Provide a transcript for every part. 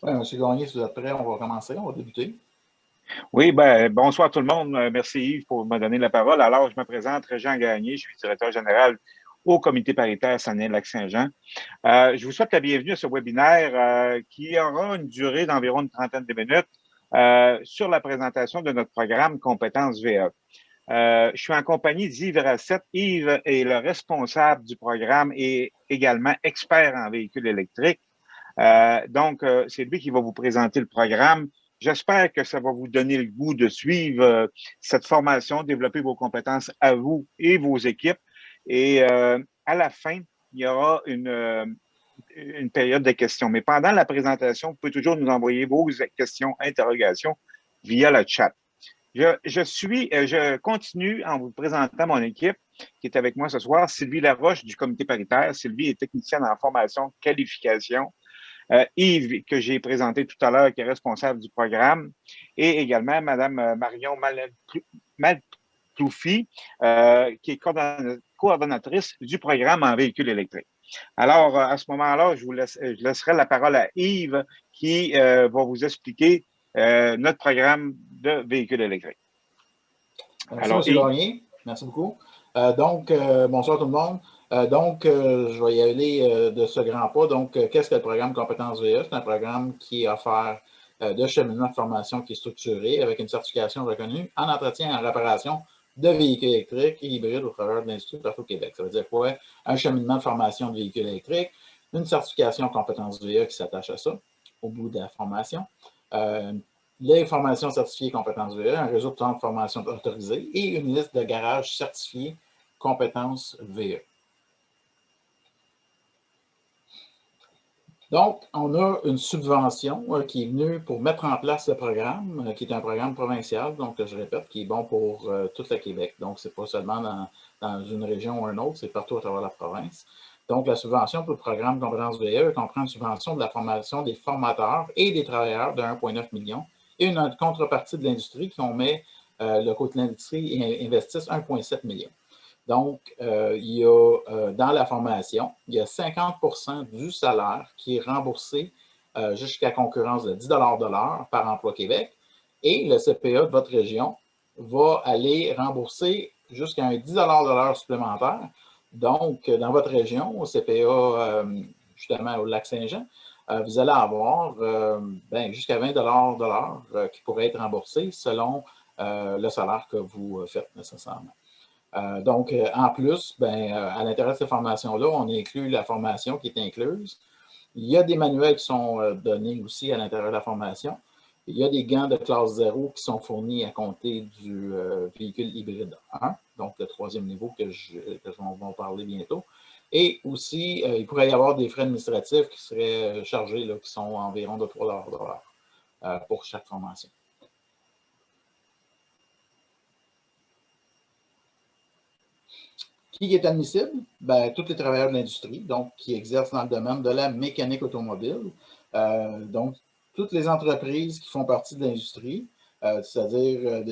Oui, M. Gagné, si vous êtes prêt, on va commencer, on va débuter. Oui, ben, bonsoir tout le monde. Merci Yves pour me donner la parole. Alors, je me présente, Régent Gagné, je suis directeur général au Comité paritaire Saguenay-Lac-Saint-Jean. Je vous souhaite la bienvenue à ce webinaire qui aura une durée d'environ une trentaine de minutes sur la présentation de notre programme Compétences VA. Je suis en compagnie d'Yves Racette. Yves est le responsable du programme et également expert en véhicules électriques. C'est lui qui va vous présenter le programme. J'espère que ça va vous donner le goût de suivre cette formation, développer vos compétences à vous et vos équipes. Et à la fin, il y aura une période de questions. Mais pendant la présentation, vous pouvez toujours nous envoyer vos questions, interrogations via le chat. Je continue en vous présentant mon équipe qui est avec moi ce soir. Sylvie Laroche du comité paritaire. Sylvie est technicienne en formation, qualification. Yves, que j'ai présenté tout à l'heure, qui est responsable du programme, et également Mme Marion Malploufi, qui est coordonnatrice du programme en véhicules électriques. Alors, à ce moment-là, je laisserai la parole à Yves qui va vous expliquer notre programme de véhicules électriques. Merci, M. Gagné. Merci beaucoup. Bonsoir tout le monde. Je vais y aller de ce grand pas. Donc, qu'est-ce que le programme Compétences VA? C'est un programme qui est offert de cheminement de formation qui est structuré avec une certification reconnue en entretien et en réparation de véhicules électriques et hybrides au travers de l'Institut partout au Québec. Ça veut dire quoi? Un cheminement de formation de véhicules électriques, une certification Compétences VA qui s'attache à ça au bout de la formation, les formations certifiées compétences VA, un réseau de centres de formation autorisés et une liste de garages certifiés compétences VA. Donc, on a une subvention qui est venue pour mettre en place ce programme, qui est un programme provincial, donc je répète, qui est bon pour tout le Québec. Donc, ce n'est pas seulement dans une région ou une autre, c'est partout à travers la province. Donc, la subvention pour le programme Compétences VA comprend une subvention de la formation des formateurs et des travailleurs de 1,9 million et une contrepartie de l'industrie qui on met le côté de l'industrie investisse 1,7 million. Donc, il y a dans la formation, il y a 50% du salaire qui est remboursé jusqu'à concurrence de 10 de l'heure par Emploi Québec. Et le CPA de votre région va aller rembourser jusqu'à un 10 de l'heure supplémentaire. Donc, dans votre région, au CPA, justement au Lac-Saint-Jean, vous allez avoir jusqu'à 20 de l'heure qui pourrait être remboursé selon le salaire que vous faites nécessairement. En plus, à l'intérieur de ces formations-là, on inclut la formation qui est incluse. Il y a des manuels qui sont donnés aussi à l'intérieur de la formation. Il y a des gants de classe 0 qui sont fournis à compter du véhicule hybride 1, donc le troisième niveau que je vais en parler bientôt. Et aussi, il pourrait y avoir des frais administratifs qui seraient chargés, là, qui sont environ de 3 $ de l'heure pour chaque formation. Qui est admissible? Tous les travailleurs de l'industrie, donc qui exercent dans le domaine de la mécanique automobile. Donc, toutes les entreprises qui font partie de l'industrie, c'est-à-dire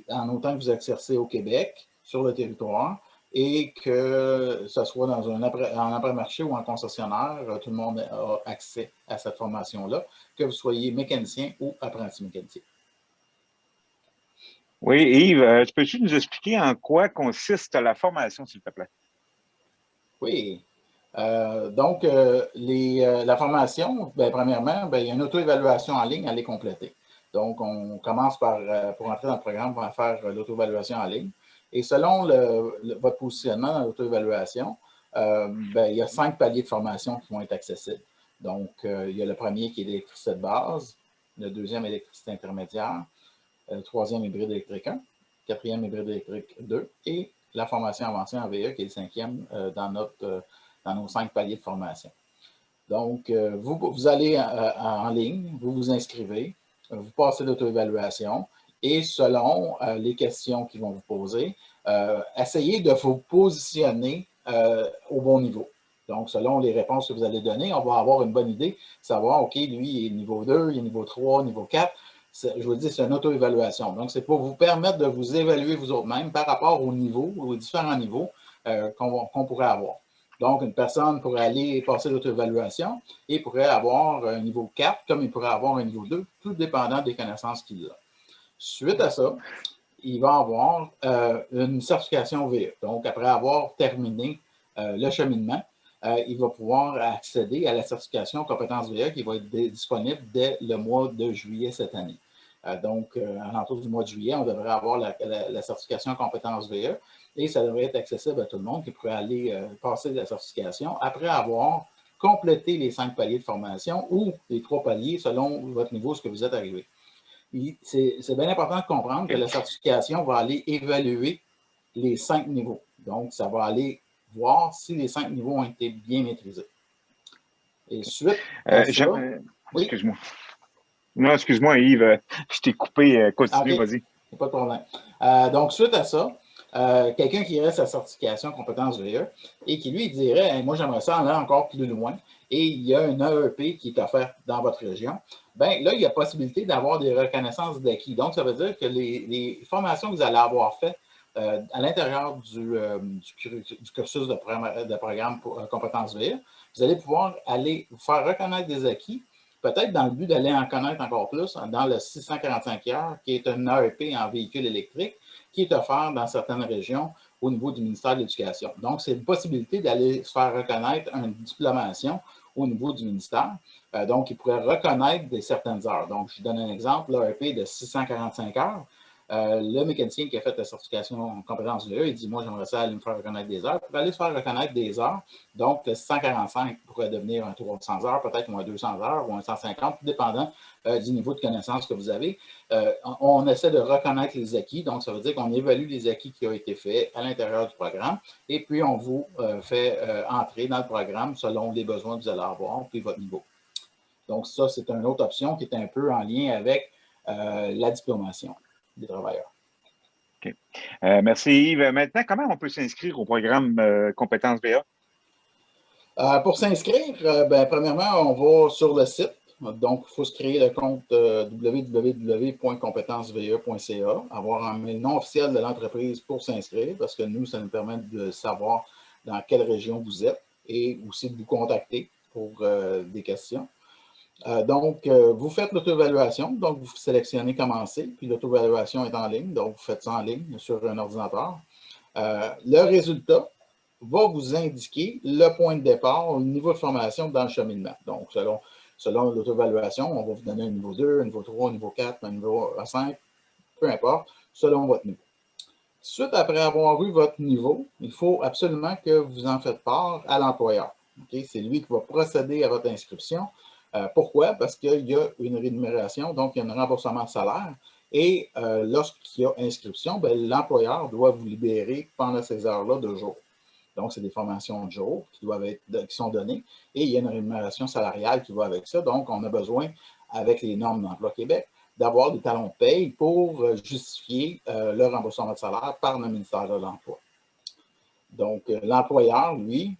en autant que vous exercez au Québec, sur le territoire, et que ce soit en après-marché ou en concessionnaire, tout le monde a accès à cette formation-là, que vous soyez mécanicien ou apprenti mécanicien. Oui, Yves, peux-tu nous expliquer en quoi consiste la formation, s'il te plaît? Oui. La formation, premièrement, il y a une auto-évaluation en ligne à les compléter. Donc, on commence par, pour entrer dans le programme, on va faire l'auto-évaluation en ligne. Et selon votre positionnement dans l'auto-évaluation, il y a 5 paliers de formation qui vont être accessibles. Donc, il y a le premier qui est l'électricité de base, le deuxième électricité intermédiaire, le troisième hybride électrique 1, quatrième hybride électrique 2 et la formation avancée en VE qui est le cinquième dans nos 5 paliers de formation. Donc, vous allez en ligne, vous vous inscrivez, vous passez l'auto-évaluation et selon les questions qu'ils vont vous poser, essayez de vous positionner au bon niveau. Donc, selon les réponses que vous allez donner, on va avoir une bonne idée, savoir, OK, lui, il est niveau 2, il est niveau 3, niveau 4. Je vous dis, c'est une auto-évaluation. Donc, c'est pour vous permettre de vous évaluer vous autres-mêmes par rapport au niveau, aux différents niveaux qu'on pourrait avoir. Donc, une personne pourrait aller passer l'auto-évaluation et pourrait avoir un niveau 4, comme il pourrait avoir un niveau 2, tout dépendant des connaissances qu'il a. Suite à ça, il va avoir une certification VE. Donc, après avoir terminé le cheminement, il va pouvoir accéder à la certification compétences VE qui va être disponible dès le mois de juillet cette année. Donc, à l'entour du mois de juillet, on devrait avoir la certification compétences VE et ça devrait être accessible à tout le monde qui pourrait aller passer la certification après avoir complété les 5 paliers de formation ou les 3 paliers selon votre niveau, ce que vous êtes arrivé. C'est bien important de comprendre que la certification va aller évaluer les 5 niveaux. Donc, ça va aller voir si les 5 niveaux ont été bien maîtrisés. Et suite à ça... Oui? Excuse-moi. Non, excuse-moi, Yves, je t'ai coupé. Continue, vas-y. Pas de problème. Donc, suite à ça, quelqu'un qui aurait sa certification compétences VE et qui, lui, dirait hey, « Moi, j'aimerais ça aller encore plus loin et il y a un AEP qui est offert dans votre région. » Bien, là, il y a possibilité d'avoir des reconnaissances d'acquis. Donc, ça veut dire que les formations que vous allez avoir faites à l'intérieur du cursus de programme pour compétences VE, vous allez pouvoir aller vous faire reconnaître des acquis, peut-être dans le but d'aller en connaître encore plus dans le 645 heures, qui est un AEP en véhicule électrique, qui est offert dans certaines régions au niveau du ministère de l'Éducation. Donc, c'est une possibilité d'aller se faire reconnaître une diplomation au niveau du ministère. Donc, il pourrait reconnaître certaines heures. Donc, je vous donne un exemple, l'AEP de 645 heures. Le mécanicien qui a fait la certification en compétences VE, il dit « Moi, j'aimerais ça aller me faire reconnaître des heures. » Pour aller se faire reconnaître des heures, donc le 145 pourrait devenir un 300 heures, peut-être ou un 200 heures ou un 150, tout dépendant du niveau de connaissance que vous avez. On essaie de reconnaître les acquis, donc ça veut dire qu'on évalue les acquis qui ont été faits à l'intérieur du programme et puis on vous fait entrer dans le programme selon les besoins que vous allez avoir puis votre niveau. Donc ça, c'est une autre option qui est un peu en lien avec la diplomation des travailleurs. OK. Merci Yves. Maintenant, comment on peut s'inscrire au programme Compétences VA? Pour s'inscrire, premièrement, on va sur le site. Donc, il faut se créer le compte www.compétencesve.ca, avoir un mail non officiel de l'entreprise pour s'inscrire, parce que nous, ça nous permet de savoir dans quelle région vous êtes et aussi de vous contacter pour des questions. Donc, vous faites l'auto-évaluation, donc vous sélectionnez commencer, puis l'auto-évaluation est en ligne, donc vous faites ça en ligne sur un ordinateur. Le résultat va vous indiquer le point de départ, le niveau de formation dans le cheminement. Donc, selon l'auto-évaluation, on va vous donner un niveau 2, un niveau 3, un niveau 4, un niveau 5, peu importe, selon votre niveau. Suite après avoir eu votre niveau, il faut absolument que vous en faites part à l'employeur. Okay? C'est lui qui va procéder à votre inscription. Pourquoi? Parce qu'il y a une rémunération, donc il y a un remboursement de salaire. Et lorsqu'il y a inscription, l'employeur doit vous libérer pendant ces heures-là de jour. Donc, c'est des formations de jour qui sont données et il y a une rémunération salariale qui va avec ça. Donc, on a besoin, avec les normes d'Emploi Québec, d'avoir des talons de paye pour justifier le remboursement de salaire par le ministère de l'Emploi. Donc, l'employeur, lui,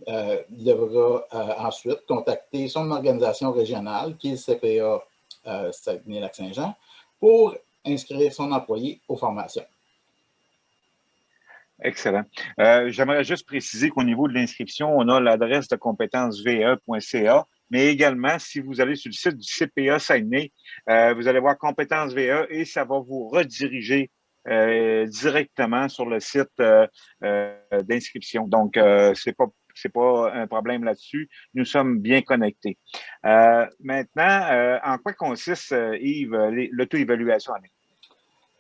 devra ensuite contacter son organisation régionale, qui est le CPA Saguenay-Lac-Saint-Jean, pour inscrire son employé aux formations. Excellent. J'aimerais juste préciser qu'au niveau de l'inscription, on a l'adresse de compétencesve.ca, mais également, si vous allez sur le site du CPA Saguenay, vous allez voir compétences VE et ça va vous rediriger directement sur le site d'inscription. Donc, c'est pas un problème là-dessus. Nous sommes bien connectés. Maintenant, en quoi consiste, Yves, l'auto-évaluation en ligne?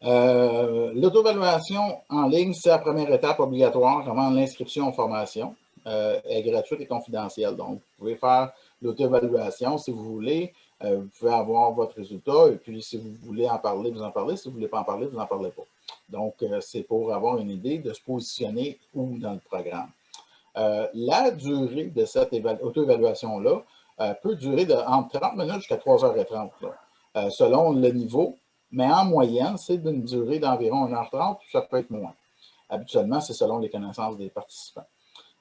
L'auto-évaluation en ligne, c'est la première étape obligatoire avant l'inscription en formation. Elle est gratuite et confidentielle. Donc, vous pouvez faire l'auto-évaluation si vous voulez. Vous pouvez avoir votre résultat et puis si vous voulez en parler, vous en parlez. Si vous ne voulez pas en parler, vous n'en parlez pas. Donc, c'est pour avoir une idée de se positionner où dans le programme. La durée de cette auto-évaluation-là peut durer entre 30 minutes jusqu'à 3h30, selon le niveau. Mais en moyenne, c'est d'une durée d'environ 1h30, ça peut être moins. Habituellement, c'est selon les connaissances des participants.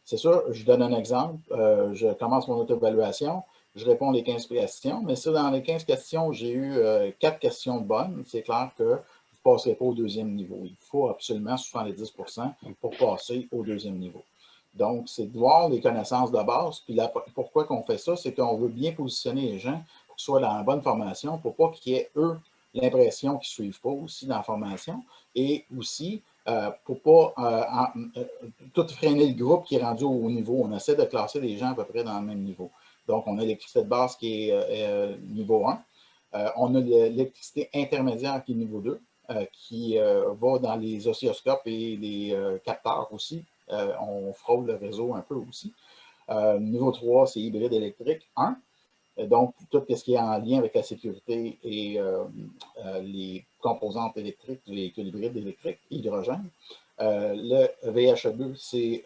C'est sûr, je donne un exemple. Je commence mon auto-évaluation, je réponds les 15 questions, mais si dans les 15 questions, j'ai eu 4 questions bonnes, c'est clair que vous ne passerez pas au deuxième niveau. Il faut absolument 70% pour passer au deuxième niveau. Donc, c'est de voir les connaissances de base. Puis là, pourquoi qu'on fait ça? C'est qu'on veut bien positionner les gens pour qu'ils soient dans la bonne formation, pour pas qu'ils aient, eux, l'impression qu'ils ne suivent pas aussi dans la formation. Et aussi, pour ne pas tout freiner le groupe qui est rendu au niveau. On essaie de classer les gens à peu près dans le même niveau. Donc, on a l'électricité de base qui est niveau 1. On a l'électricité intermédiaire qui est niveau 2, qui va dans les oscilloscopes et les capteurs aussi. On frôle le réseau un peu aussi. Niveau 3, c'est hybride électrique 1. Donc, tout ce qui est en lien avec la sécurité et les composantes électriques, les véhicules hybrides électriques, hydrogène. Le VHE2, c'est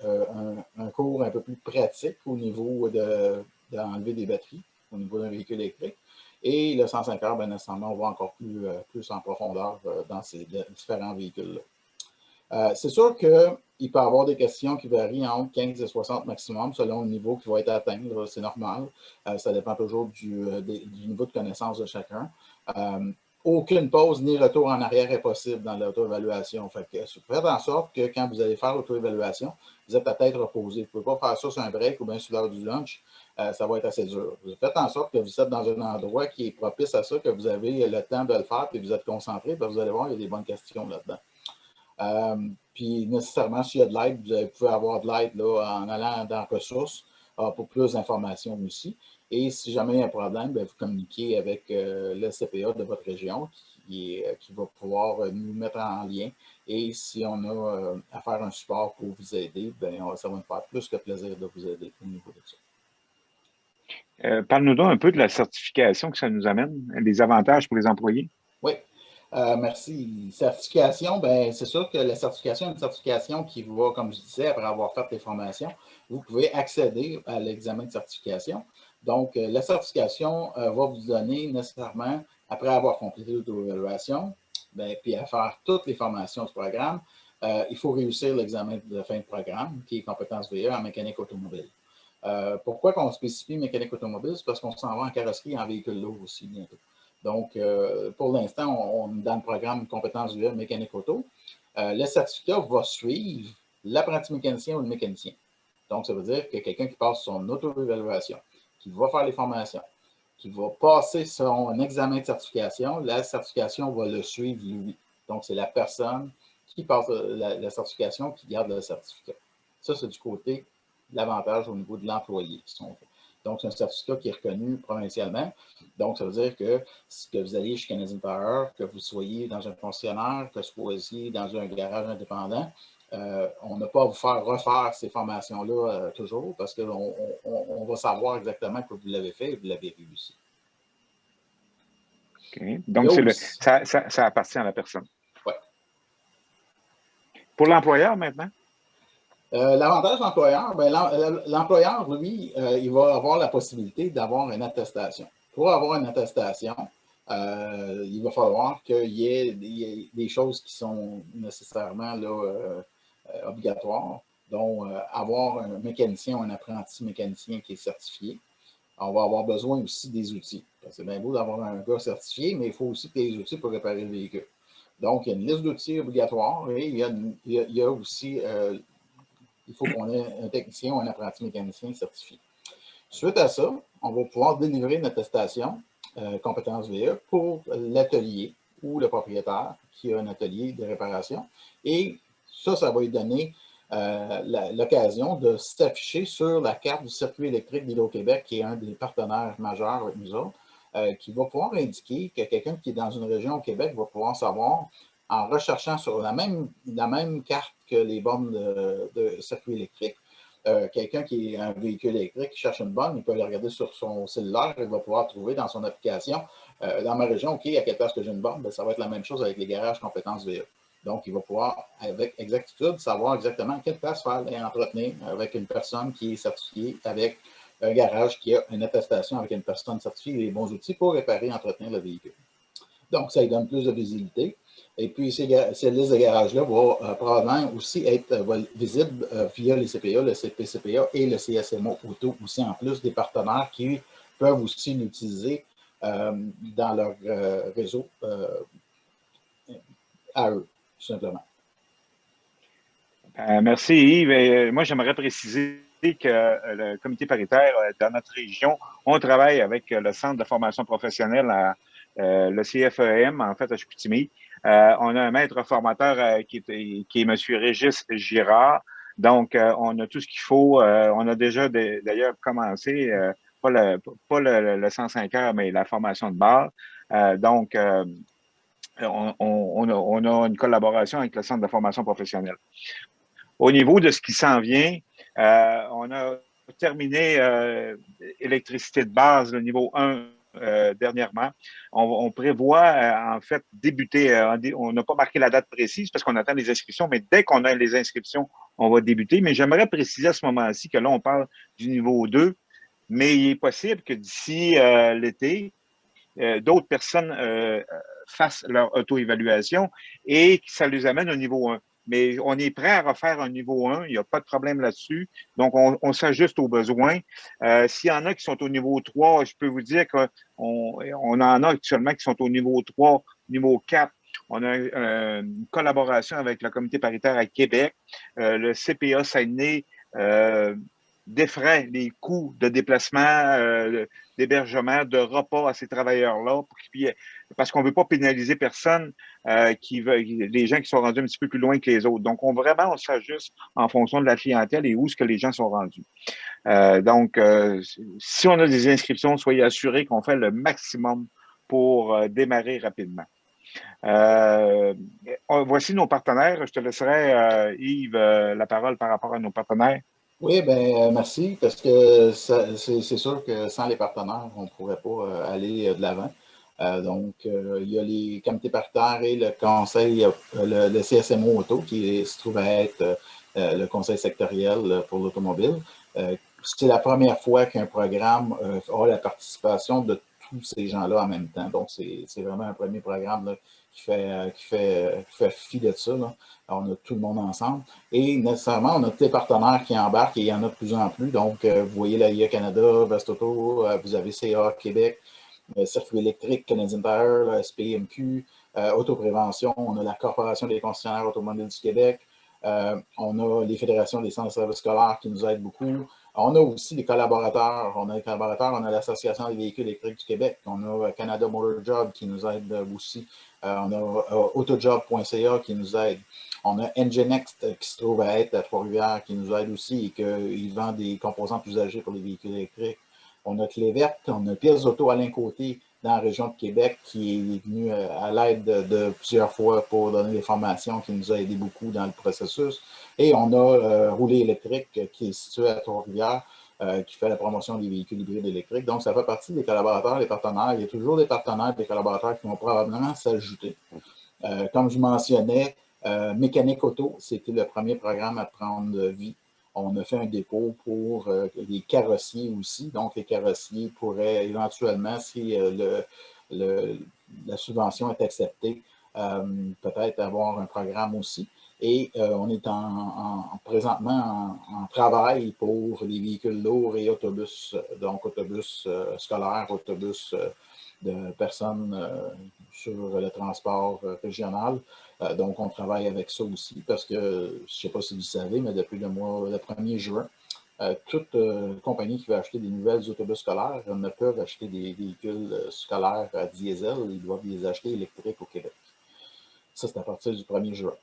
un cours un peu plus pratique au niveau d'enlever des batteries, au niveau d'un véhicule électrique. Et le 105 heures, bien nécessairement, on va encore plus en profondeur dans ces différents véhicules-là. C'est sûr qu'il peut y avoir des questions qui varient entre 15 et 60 maximum selon le niveau qui va être atteint. C'est normal. Ça dépend toujours du niveau de connaissance de chacun. Aucune pause ni retour en arrière est possible dans l'auto-évaluation. Faites en sorte que quand vous allez faire l'auto-évaluation, vous êtes à tête reposée. Vous ne pouvez pas faire ça sur un break ou bien sur l'heure du lunch. Ça va être assez dur. Faites en sorte que vous êtes dans un endroit qui est propice à ça, que vous avez le temps de le faire et vous êtes concentré. Vous allez voir, il y a des bonnes questions là-dedans. Puis nécessairement, s'il y a de l'aide, vous pouvez avoir de l'aide en allant dans ressources pour plus d'informations aussi. Et si jamais il y a un problème, bien, vous communiquez avec le CPA de votre région qui va pouvoir nous mettre en lien. Et si on a à faire un support pour vous aider, bien, ça va nous faire plus que plaisir de vous aider au niveau de ça. Parle-nous donc un peu de la certification que ça nous amène, les avantages pour les employés. Oui. Merci. Certification, ben, c'est sûr que la certification est une certification qui va, comme je disais, après avoir fait les formations, vous pouvez accéder à l'examen de certification. Donc, la certification va vous donner nécessairement, après avoir complété l'auto-évaluation, puis à faire toutes les formations du programme, il faut réussir l'examen de fin de programme, qui est compétence VE en mécanique automobile. Pourquoi qu'on spécifie mécanique automobile? C'est parce qu'on s'en va en carrosserie et en véhicule lourd aussi bientôt. Donc, pour l'instant, on est dans le programme compétences VE mécanique auto. Le certificat va suivre l'apprenti mécanicien ou le mécanicien. Donc, ça veut dire que quelqu'un qui passe son auto-évaluation, qui va faire les formations, qui va passer son examen de certification, la certification va le suivre lui. Donc, c'est la personne qui passe la certification qui garde le certificat. Ça, c'est du côté de l'avantage au niveau de l'employé, si on veut. Donc, c'est un certificat qui est reconnu provincialement. Donc, ça veut dire que vous alliez chez Canadian Tire, que vous soyez dans un concessionnaire, que vous soyez dans un garage indépendant, on n'a pas à vous faire refaire ces formations-là toujours parce qu'on va savoir exactement que vous l'avez fait et vous l'avez réussi. Okay. Donc, ça appartient à la personne. Oui. Pour l'employeur maintenant? L'avantage de l'employeur, l'employeur, lui, il va avoir la possibilité d'avoir une attestation. Pour avoir une attestation, il va falloir qu'il y ait des choses qui sont nécessairement là, obligatoires, dont avoir un mécanicien ou un apprenti mécanicien qui est certifié. On va avoir besoin aussi des outils. C'est bien beau d'avoir un gars certifié, mais il faut aussi des outils pour réparer le véhicule. Donc, il y a une liste d'outils obligatoires et il y a aussi il faut qu'on ait un technicien ou un apprenti mécanicien certifié. Suite à ça, on va pouvoir délivrer une attestation compétence VE pour l'atelier ou le propriétaire qui a un atelier de réparation. Et ça va lui donner l'occasion de s'afficher sur la carte du circuit électrique d'Hydro-Québec, qui est un des partenaires majeurs avec nous autres, qui va pouvoir indiquer que quelqu'un qui est dans une région au Québec va pouvoir savoir, en recherchant sur la même carte que les bornes de circuit électrique, quelqu'un qui est un véhicule électrique qui cherche une borne, il peut aller regarder sur son cellulaire, il va pouvoir trouver dans son application, dans ma région, OK, à quelle place que j'ai une borne, bien, ça va être la même chose avec les garages compétences VE. Donc, il va pouvoir, avec exactitude, savoir exactement à quelle place faire l'entretenir avec une personne qui est certifiée, avec un garage qui a une attestation avec une personne certifiée et les bons outils pour réparer et entretenir le véhicule. Donc, ça lui donne plus de visibilité. Et puis, ces listes de garages-là vont probablement aussi être visibles via les CPA, le CPCPA et le CSMO Auto aussi, en plus des partenaires qui peuvent aussi l'utiliser dans leur réseau à eux, tout simplement. Merci Yves. Et, moi, j'aimerais préciser que le comité paritaire dans notre région, on travaille avec le Centre de formation professionnelle, le CFEM, en fait, à Chicoutimi. On a un maître formateur qui est M. Régis Girard. Donc, on a tout ce qu'il faut. On a déjà d'ailleurs commencé, pas le 105 heures, mais la formation de base. Donc, on a une collaboration avec le Centre de formation professionnelle. Au niveau de ce qui s'en vient, on a terminé électricité de base, le niveau 1, dernièrement. On prévoit, en fait, débuter. On n'a pas marqué la date précise parce qu'on attend les inscriptions, mais dès qu'on a les inscriptions, on va débuter. Mais j'aimerais préciser à ce moment-ci que là, on parle du niveau 2, mais il est possible que d'ici l'été, d'autres personnes fassent leur auto-évaluation et que ça les amène au niveau 1. Mais on est prêt à refaire un niveau 1, il n'y a pas de problème là-dessus. Donc, on s'ajuste aux besoins. S'il y en a qui sont au niveau 3, je peux vous dire qu'on en a actuellement qui sont au niveau 3, niveau 4. On a une collaboration avec le comité paritaire à Québec. Le CPA Saguenay défraie les coûts de déplacement, d'hébergement, de repas à ces travailleurs-là, parce qu'on ne veut pas pénaliser personne, les gens qui sont rendus un petit peu plus loin que les autres. Donc, on s'ajuste en fonction de la clientèle et où est-ce que les gens sont rendus. Donc, si on a des inscriptions, soyez assurés qu'on fait le maximum pour démarrer rapidement. Voici nos partenaires. Je te laisserai, Yves, la parole par rapport à nos partenaires. Oui, bien, merci, parce que c'est sûr que sans les partenaires, on ne pourrait pas aller de l'avant. Donc, il y a les comités paritaires et le conseil, le CSMO Auto, qui se trouve à être le conseil sectoriel pour l'automobile. C'est la première fois qu'un programme a la participation de tous ces gens-là en même temps. Donc, c'est vraiment un premier programme là, qui fait fi de ça. Là. Alors, on a tout le monde ensemble. Et nécessairement, on a tous les partenaires qui embarquent et il y en a de plus en plus. Donc, vous voyez la IA Canada, Vestoto, vous avez CA Québec, Circuit électrique, Canadian Tire, la SPMQ, Autoprévention, on a la Corporation des concessionnaires automobiles du Québec, on a les fédérations des centres de services scolaires qui nous aident beaucoup. On a aussi des collaborateurs. On a l'Association des véhicules électriques du Québec. On a Canada Motor Job qui nous aide aussi. On a autojob.ca qui nous aide. On a Enginext qui se trouve à être à Trois-Rivières qui nous aide aussi et qui vend des composantes usagées pour les véhicules électriques. On a Cléverte, on a Pièces Auto Alain Côté dans la région de Québec qui est venu à l'aide de plusieurs fois pour donner des formations, qui nous a aidé beaucoup dans le processus. Et on a Roulé électrique qui est situé à Trois-Rivières, qui fait la promotion des véhicules hybrides électriques. Donc, ça fait partie des collaborateurs, des partenaires. Il y a toujours des partenaires, des collaborateurs qui vont probablement s'ajouter. Comme je mentionnais, Mécanique Auto, c'était le premier programme à prendre vie. On a fait un dépôt pour les carrossiers aussi. Donc, les carrossiers pourraient éventuellement, si la subvention est acceptée, peut-être avoir un programme aussi. Et on est présentement en travail pour les véhicules lourds et autobus, donc autobus scolaires, autobus de personnes sur le transport régional. Donc, on travaille avec ça aussi parce que, je ne sais pas si vous savez, mais depuis le 1er juin, toute compagnie qui veut acheter des nouvelles autobus scolaires ne peuvent acheter des véhicules scolaires à diesel. Ils doivent les acheter électriques au Québec. Ça, c'est à partir du 1er juin.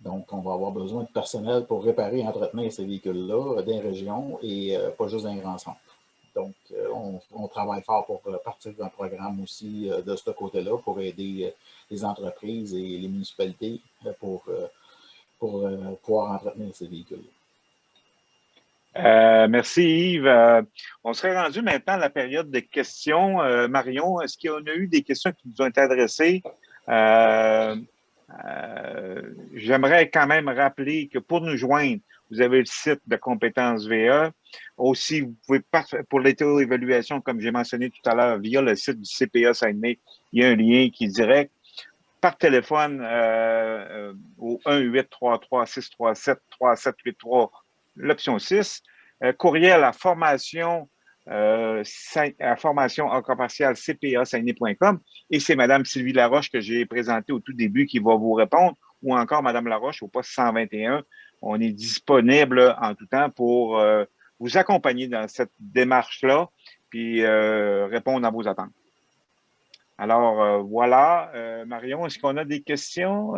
Donc, on va avoir besoin de personnel pour réparer et entretenir ces véhicules-là dans les régions et pas juste dans les grands centres. Donc, on travaille fort pour partir d'un programme aussi de ce côté-là pour aider les entreprises et les municipalités pour pouvoir entretenir ces véhicules. Merci Yves. On serait rendu maintenant à la période de questions. Marion, est-ce qu'il y en a eu des questions qui nous ont été adressées? J'aimerais quand même rappeler que pour nous joindre, vous avez le site de compétences VA. Aussi, vous pouvez pour l'auto-évaluation, comme j'ai mentionné tout à l'heure, via le site du CPA Saguenay, il y a un lien qui est direct. Par téléphone au 1-833-637-3783, l'option 6. Courriel à formation en commercial cpa-saguenay.com. Et c'est Mme Sylvie Laroche que j'ai présentée au tout début qui va vous répondre, ou encore Mme Laroche au poste 121 on est disponible en tout temps pour vous accompagner dans cette démarche-là, puis répondre à vos attentes. Alors, voilà. Marion, est-ce qu'on a des questions?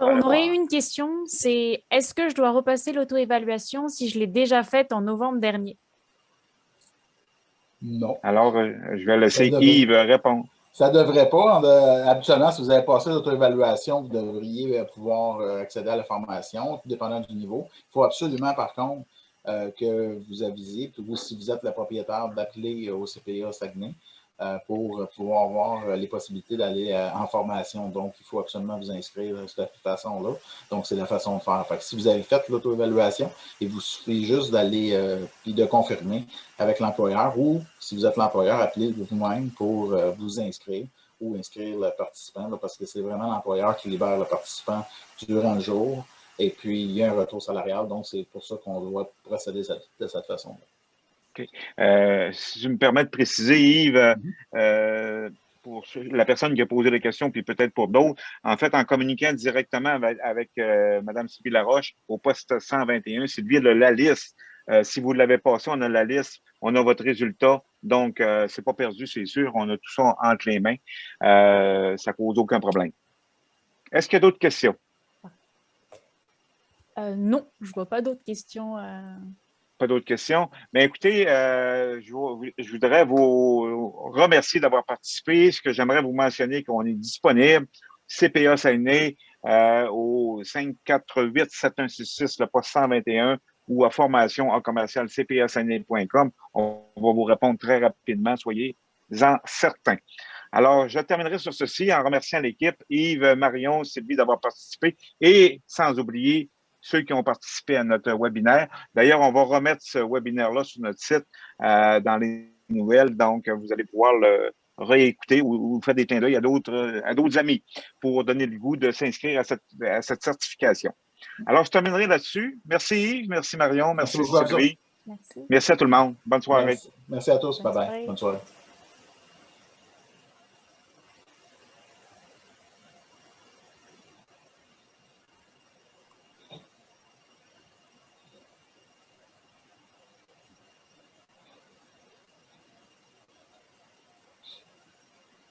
On aurait une question, c'est est-ce que je dois repasser l'auto-évaluation si je l'ai déjà faite en novembre dernier? Non. Alors, je vais laisser Yves répondre. Ça ne devrait pas. Habituellement, si vous avez passé l'auto-évaluation, vous devriez pouvoir accéder à la formation, tout dépendant du niveau. Il faut absolument, par contre, que vous avisiez, ou si vous êtes le propriétaire, d'appeler au CPA Saguenay pour pouvoir avoir les possibilités d'aller en formation. Donc, il faut absolument vous inscrire de cette façon-là. Donc, c'est la façon de faire. Fait que si vous avez fait l'auto-évaluation, il vous suffit juste d'aller puis de confirmer avec l'employeur ou, si vous êtes l'employeur, appelez vous-même pour vous inscrire ou inscrire le participant là, parce que c'est vraiment l'employeur qui libère le participant durant le jour. Et puis, il y a un retour salarial. Donc, c'est pour ça qu'on doit procéder de cette façon-là. Okay. Si je me permets de préciser, Yves, pour la personne qui a posé la question, puis peut-être pour d'autres, en fait, en communiquant directement avec Mme Sylvie Laroche au poste 121, Sylvie a la liste. Si vous l'avez passé, on a la liste, on a votre résultat. Donc, c'est pas perdu, c'est sûr. On a tout ça entre les mains. Ça cause aucun problème. Est-ce qu'il y a d'autres questions? Non, je ne vois pas d'autres questions. Pas d'autres questions. Mais écoutez, je voudrais vous remercier d'avoir participé. Ce que j'aimerais vous mentionner, qu'on est disponible, CPA Saguenay, au 548-7166, le poste 121, ou à formation en commercial cpasaguenay.com. On va vous répondre très rapidement, soyez-en certains. Alors, je terminerai sur ceci en remerciant l'équipe, Yves, Marion, Sylvie d'avoir participé et sans oublier ceux qui ont participé à notre webinaire. D'ailleurs, on va remettre ce webinaire-là sur notre site dans les nouvelles, donc vous allez pouvoir le réécouter ou faire des clins d'œil à d'autres amis pour donner le goût de s'inscrire à cette certification. Alors, je terminerai là-dessus. Merci Yves, merci Marion, merci Sylvie. Merci à tout le monde. Bonne soirée. Merci à tous. Bye-bye. Bonne soirée.